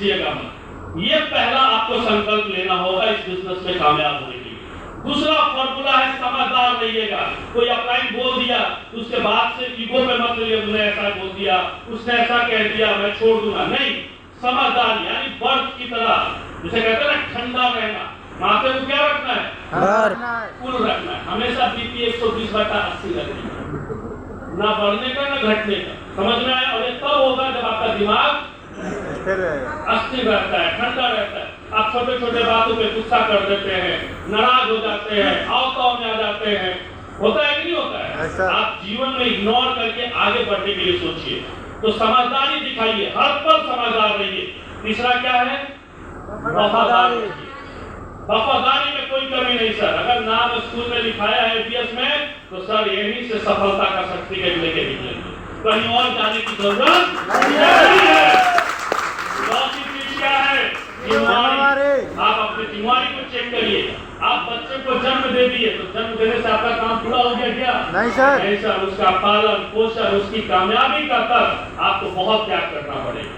कीजिएगा मत। ये पहला आपको संकल्प लेना होगा इस बिजनेस में कामयाब होने के लिए। दूसरा फॉर्मूला है समझदार रहिएगा। कोई अपलाइन बोल दिया तो उसके बाद से ईगो पे मत लिए, उसने ऐसा बोल दिया, उसने ऐसा कह दिया, मैं छोड़ दूंगा, नहीं। समझदार यानी बर्फ की तरह, जिसे कहते हैं ना ठंडा रहना, माथे को क्या रखना है, कूल रखना है। हमेशा बीपी 120/80 रखना है, ना बढ़ने का ना घटने का। समझ में आया? और ये तब होगा जब आपका दिमाग अस्थिर रहता है, ठंडा रहता है। आप छोटे छोटे बातों पे गुस्सा कर देते हैं, नाराज हो जाते हैं, आवताव में आ जाते हैं। होता है कि नहीं होता है? आप जीवन में इग्नोर करके आगे बढ़ने के लिए सोचिए। तो समझदारी दिखाइए, हर पल समझदार रहिए। तीसरा क्या है? वफादारी। वफादारी में कोई कमी नहीं सर। अगर नाम स्कूल में लिखाया है एबीएस में, तो सर यहीं से सफलता का सर्टिफिकेट लेके निकलेंगे, कहीं और जाने की जरूरत नहीं है। चौथी चीज क्या है? जिम्मेदारी। आप अपनी जिम्मेदारी को चेक करिए। आप बच्चे को जन्म दे दिए तो जन्म देने से आपका काम पूरा हो गया क्या? नहीं सर। नहीं सर, उसका पालन पोषण, उसकी कामयाबी का तक आपको बहुत त्याग करना पड़ेगा।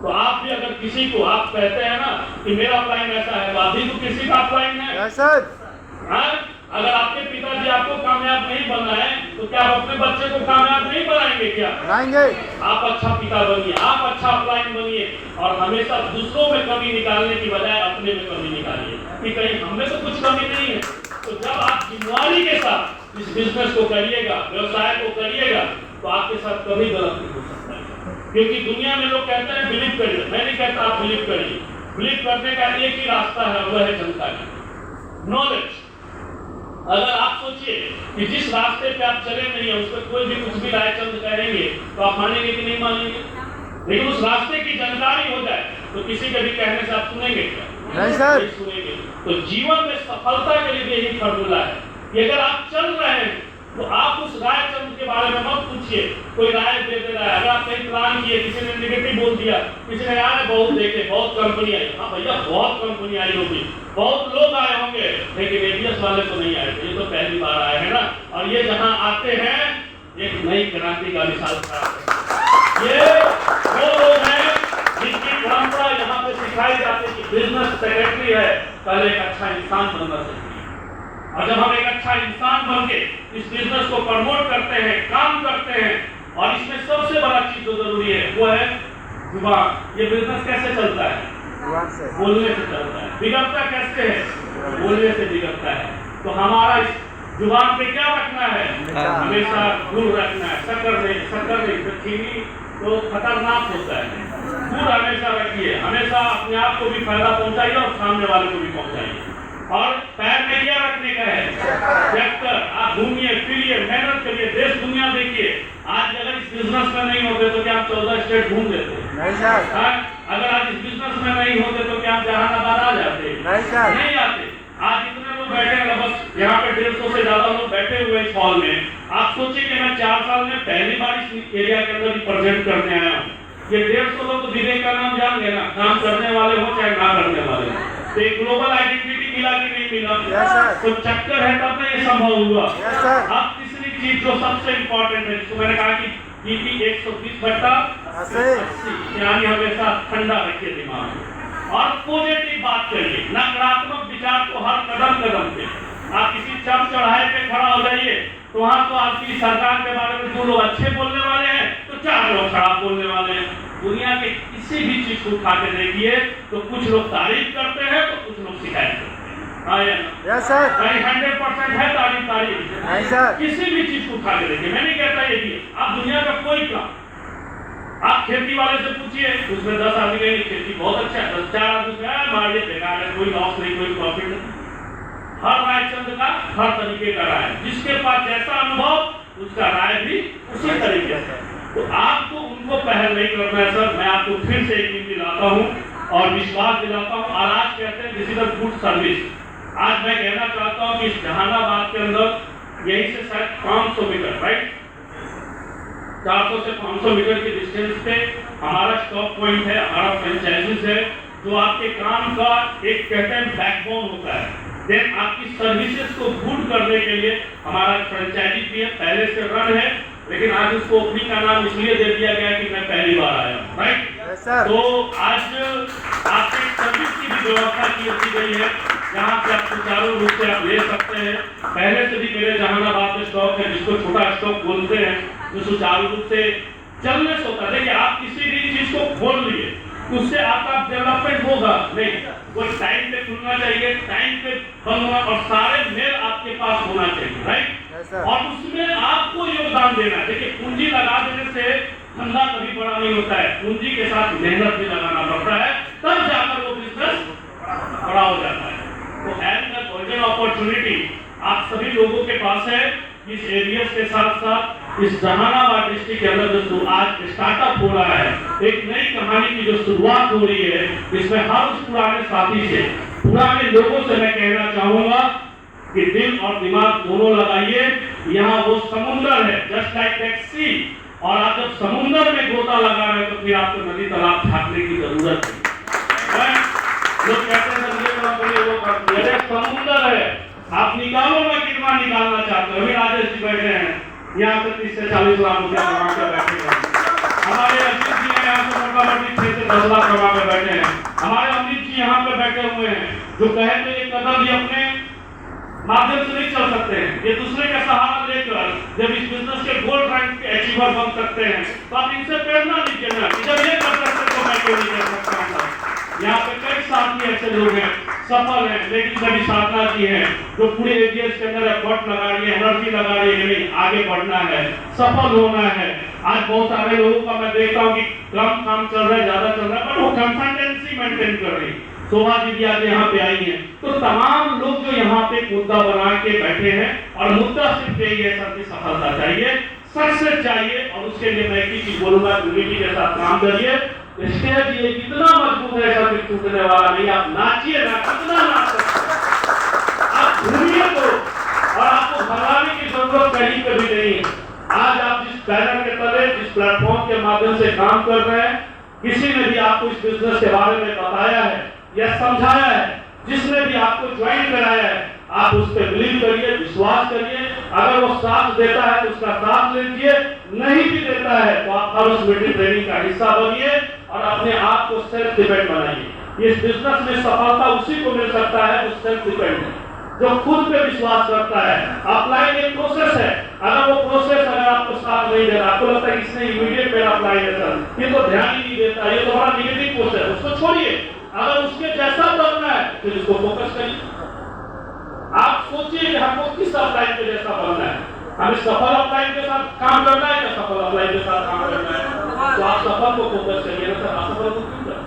तो आप भी अगर किसी को आप कहते हैं ना कि मेरा अपलाइन ऐसा है, तो आप भी तो किसी का अपलाइन है सर। अगर आपके पिताजी आपको कामयाब नहीं बनना है तो क्या आप अपने बच्चे को कामयाब नहीं बनाएंगे क्या? बनाएंगे। आप अच्छा पिता बनिए, आप अच्छा अपलाइन बनिए, और हमेशा दूसरों में कमी निकालने की बजाय अपने में कमी निकालिए कि कहीं हमें तो कुछ कमी नहीं है। तो जब आप जिम्मेदारी के साथ इस बिजनेस को करिएगा, व्यवसाय को करिएगा, तो आपके साथ कभी गलत नहीं हो सकता है। क्योंकि दुनिया में लोग कहते हैं बिलीव करिए, मैं नहीं कहता आप बिलीव करिए। बिलीव करने का एक ही रास्ता है, वह है जनता का नॉलेज। अगर आप सोचिए कि जिस रास्ते पे आप चले नहीं है उस पर कोई भी कुछ भी रायचंद कहेंगे तो आप मानेंगे कि नहीं मानेंगे? लेकिन उस रास्ते की जानकारी हो जाए तो किसी के भी कहने से आप सुनेंगे क्या? नहीं सर, नहीं सुनेंगे। तो जीवन में सफलता के लिए यही फॉर्मूला है कि अगर आप चल रहे हैं तो आप उस रायचंद के बारे में मत पूछिए। कोई राय दे दे रहा है, अगर आप कहीं प्लान किए, किसी ने नेगेटिव बोल दिया, किसी ने यार बहुत देखे, बहुत कंपनी आई, हाँ भैया बहुत कंपनी आई होगी, बहुत लोग आए होंगे, लेकिन एबीएस वाले तो नहीं आए थे, ये तो पहली बार आए हैं ना। और ये जहां आते हैं एक नई क्रांति का मिसाल खड़ा है। ये वो लोग हैं जिनकी परंपरा यहाँ पे सिखाई जाती है कि बिजनेस सेक्रेटरी है, पहले एक अच्छा इंसान बनना चाहिए। और जब हम एक अच्छा इंसान बन के इस बिजनेस को प्रमोट करते हैं, काम करते हैं, और इसमें सबसे बड़ा चीज जो जरूरी है वो है जुबान। ये बिजनेस कैसे चलता है? बोलने से चलता है। बिगड़ता कैसे है? बोलने से बिगड़ता है। तो हमारा इस जुबान पे क्या रखना है? हमेशा गुड़ रखना है, शक्कर नहीं। तो चीनी तो खतरनाक होता है। गुड़ हमेशा रखिए, हमेशा अपने आप को भी फायदा पहुंचाइए और सामने वाले को भी पहुंचाइए। और पैर में क्या रखने का है? ट्रैक्टर। आप घूमिए फिरिए, मेहनत करिए, देश दुनिया देखिए। आज अगर इस बिजनेस में नहीं होते तो क्या आप 14 स्टेट घूम लेते? नहीं सर। अगर आप इस बिजनेस में नहीं होते तो क्या आप जहानाबाद आ जाते? नहीं सर, नहीं आते। आज इतने लोग बैठे हैं, बस यहाँ पे 150 से ज्यादा लोग बैठे हुए इस हॉल में। आप सोचिए कि मैं 4 साल में पहली बार इस एरिया के अंदर रिप्रेजेंट करने आया हूँ। ये 150 लोग तो विवेक का नाम जान गए ना, काम करने वाले हो चाहे ना करने वाले हो। तो एक ग्लोबल आइडेंटिटी मिला कि नहीं मिला? तो चक्कर है तब ना ये संभव हुआ। अब तीसरी चीज जो सबसे इम्पोर्टेंट है, जिसको मैंने कहा कि बीपी 120/80 यानी हमेशा ठंडा रखिए दिमाग और पॉजिटिव बात करिए। नकारात्मक विचार को हर कदम पे आप किसी चढ़ाए पे खड़ा हो जाइए तो वहां तो आपकी सरकार के बारे में 2 लोग अच्छे बोलने वाले हैं तो 4 लोग खराब बोलने वाले हैं। दुनिया के किसी भी चीज को उठा के देखिए तो कुछ लोग तारीफ करते हैं तो कुछ लोग शिकायत करते हैं। यस सर, 100% है तारीफ। नहीं सर, किसी भी चीज को उठा के देखिए। मैं नहीं कहता ये भी आप दुनिया का कोई काम, आप खेती वाले से पूछिए, उसमें 10 आदमी कहेंगे खेती बहुत अच्छा है, 4 आदमी मारिए बेकार है, कोई लॉस नहीं, कोई प्रॉफिट नहीं। हर रायचंद का हर तरीके का राय, जिसके पास जैसा अनुभव उसका राय भी उसी तरीके से। तो आपको उनको पहल नहीं करना है सर। मैं आपको फिर से एक चीज दिलाता हूँ और विश्वास दिलाता हूँ। और आज कहते हैं this is a good service. आज मैं कहना चाहता हूँ कि जहानाबाद के अंदर यही से शायद 500 मीटर, राइट, 400 से 500 मीटर के डिस्टेंस पे हमारा स्टॉप पॉइंट है, हमारा फ्रेंचाइजीज है, जो आपके काम का एक कहते हैं बैकबोन होता है। देन आपकी सर्विसेज को गुड करने के लिए हमारा फ्रेंचाइजी भी है, पहले से रन है, लेकिन आज उसको ओपनिंग का नाम इसलिए दे दिया गया कि मैं पहली बार आया हूँ, राइट। तो आज व्यवस्था की गई है, जहाँ से आप सुचारू रूप से आप ले सकते हैं। पहले से भी मेरे जहानाबाद में स्टॉक है, जिसको छोटा स्टॉक बोलते हैं, जो सुचारू रूप से चलने से होता है। देखिए, आप किसी भी चीज को खोल लिए, उससे आपका डेवलपमेंट होगा नहीं, वो टाइम पे खुलना चाहिए, टाइम पे बंद होना, और सारे मेल आपके पास होना चाहिए, राइट। और उसमें आपको योगदान देना है। देखिए, पूंजी लगा देने से धंधा कभी बड़ा नहीं होता है, पूंजी के साथ मेहनत भी लगाना पड़ता है, तब जाकर वो बिजनेस बड़ा हो जाता है। तो एज अ गोल्डन अपॉर्चुनिटी आप सभी लोगों के पास है, इस एरिया के साथ साथ इस जहानाबाद डिस्ट्रिक्ट के अंदर जो आज स्टार्टअप हो रहा है, एक नई कहानी की जो शुरुआत हो रही है, इसमें हर उस पुराने साथी से, पुराने लोगों से मैं कहना चाहूंगा कि दिल और दिमाग दोनों लगाइए। यहाँ वो समुंदर है, जस्ट लाइक दैट सी, और आप जब समुंदर में गोता लगा रहे हैं तो फिर आपको नदी तालाब छाटने की जरूरत है। लोग कहते हैं वो करते हैं, समुंदर है, आप निकालो, मैं कितना निकालना चाहते हो। अभी राजेश जी बैठे हैं, यहाँ से 30 से 40 लाख रुपया कमा के बैठे हैं। हमारे अजीत जी हैं, यहाँ से मोटा मोटी 6 से 10 लाख कमा के बैठे हैं। हमारे अमित जी यहाँ पे बैठे हुए हैं, जो कहे तो एक कदम भी अपने माध्यम से नहीं चल सकते हैं, ये दूसरे का सहारा लेकर जब इस बिजनेस के गोल्ड रैंक के अचीवर बन सकते हैं, तो आप इनसे प्रेरणा लीजिए ना, जब ये कर सकते तो मैं क्यों नहीं कर सकता हूँ। यहाँ पे कई साथी ऐसे लोग हैं, सफल हैं, लेकिन कभी साधना जी हैं, जो पूरे एरिया के अंदर एफर्ट लगा रही है, एनर्जी लगा रही है, नहीं आगे बढ़ना है, सफल होना है। आज बहुत सारे लोगों का मैं देखता हूँ कि कम काम चल रहा है, ज्यादा चल रहा है, पर वो कंसिस्टेंसी मेंटेन कर रही है। शोभा जी भी आज यहाँ पे आई हैं, तो तमाम लोग जो यहाँ पे मुद्दा बना के बैठे हैं, और मुद्दा सिर्फ यही है, सबकी सफलता चाहिए, सक्सेस चाहिए, और उसके लिए मैं एक चीज बोलूंगा, यूनिटी के साथ काम करिए। स्टेज ये कितना मजबूत है, ऐसा कुछ टूटने वाला नहीं। आप नाचिए ना, कितना नाच सकते, आप घूमिए तो, और आपको घबराने की जरूरत कहीं पे भी नहीं है। आज आप जिस बैनर के तले, जिस प्लेटफॉर्म के माध्यम से काम कर रहे हैं, किसी ने भी आपको इस बिजनेस के बारे में बताया है या समझाया है, जिसने भी आपको ज्वाइन कराया है, आप उस पर बिलीव करिए, विश्वास करिए। अगर वो साथ देता है तो उसका साथ लीजिए, नहीं भी देता है तो आप हर उस मीटिंग ट्रेनिंग का हिस्सा बनिए और अपने आप को सेल्फ डिपेंड बनाइए। इस बिजनेस में सफलता उसी को मिल सकता है जो सेल्फ डिपेंड है, जो खुद पे विश्वास करता है। अपलाइन एक प्रोसेस है, अगर वो प्रोसेस अगर आपको साथ नहीं दे रहा, आपको लगता है इसने इमीडिएट पे अप्लाई है सर, ये तो ध्यान ही नहीं देता, ये तो बड़ा नेगेटिव प्रोसेस है, उसको छोड़िए। अगर उसके जैसा बनना है फिर उसको फोकस करिए। आप सोचिए कि हमको किस अपलाइन के जैसा बनना है, हमें सफल अपलाइन के साथ काम करना है या सफल अपलाइन के साथ काम करना है, तो आप सफल को फोकस करिए ना सर, असफल को क्यों करें।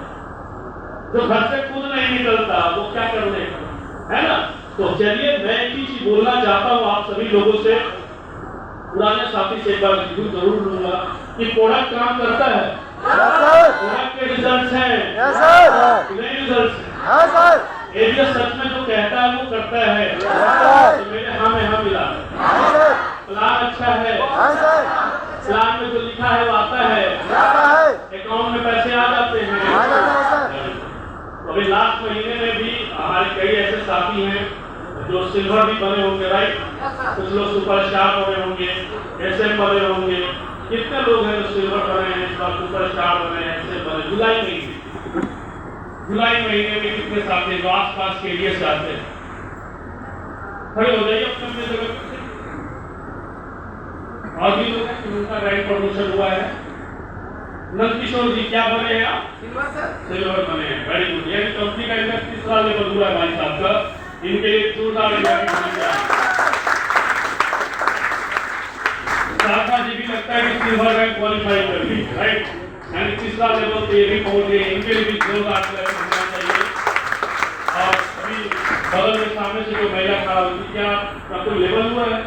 जो घर से खुद नहीं निकलता वो क्या कर लेगा, है ना। तो चलिए, मैं एक ही चीज बोलना चाहता हूँ आप सभी लोगों से, पुराने साथी से एक बार रिव्यू जरूर लूंगा कि प्रोडक्ट काम करता है, प्रोडक्ट के रिजल्ट हैं, नहीं रिजल्ट है, एरिया सच में जो कहता है वो करता है, तो मेरे हाँ में हाँ मिला, प्लान अच्छा है, प्लान में जो लिखा है वो आता है, अकाउंट में पैसे आ जाते हैं। अभी लास्ट महीने में भी हमारे कई ऐसे साथी हैं जो सिल्वर भी बने होंगे, राइट, कुछ लोग सुपरस्टार बने होंगे, एसएम बने होंगे। कितने लोग हैं जो सिल्वर बने हैं, इस बार सुपरस्टार बने हैं, एसएम बने। जुलाई महीने में कितने साथी जो आस पास के लिए से आते हैं, खड़े हो जाइए अपने अपने जगह पे। और भी लोग हैं उनका रैंक प्रमोशन हुआ है। नंदकिशोर जी क्या बने हैं आप? सिल्वर बने हैं, वेरी गुड। ये कंपनी का इंडेक्स तीसरा लेवल हुआ है भाई साहब का, इनके लिए जोरदार साधना जी भी लगता है कि सिल्वर रैंक क्वालिफाई कर ली, राइट, यानी तीसरा लेवल पे भी पहुंच गए, इनके लिए भी जोरदार होना चाहिए। और अभी बगल में सामने से जो महिला खड़ा हुई, क्या आपका कोई लेवल हुआ है?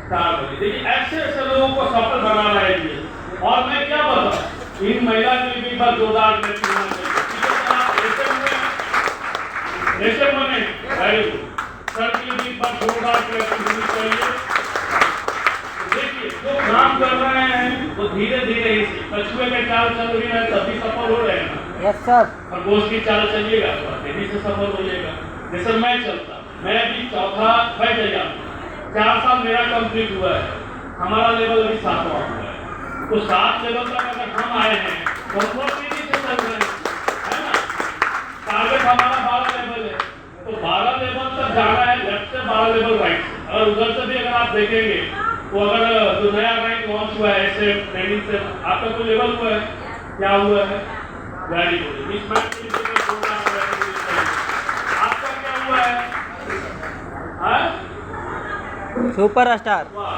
स्टार बनी। देखिए, ऐसे ऐसे लोगों को सफल बनाना है ये। और मैं क्या बताऊं, इन महिला के लिए भी बात जोरदार होना चाहिए। ऐसे बने, वेरी गुड। सर के लिए भी बात जोरदार होनी चाहिए। देखिए, जो काम कर रहे हैं वो धीरे धीरे ही कछुए के चाल चल रही है, तभी सफल हो रहे हैं ना। Yes sir. और गोश्त की चाल चलिएगा तो तेजी से सफल हो जाएगा। जैसे मैं चलता, मैं भी चौथा बैठ गया, 4 साल मेरा कंप्लीट हुआ है, हमारा लेवल अभी 7वां हुआ है। तो 7 लेवल तक अगर हम आए हैं तो हम बहुत तेजी से चल रहे हैं, है ना। और उधर से भी अगर आप देखेंगे तो अगर जो नया रैंक लॉन्च हुआ है ऐसे ट्रेनिंग से आपका कोई लेवल हुआ है, क्या हुआ है? Very good. इस मैच के लिए आपका क्या हुआ है? Super star. वाह,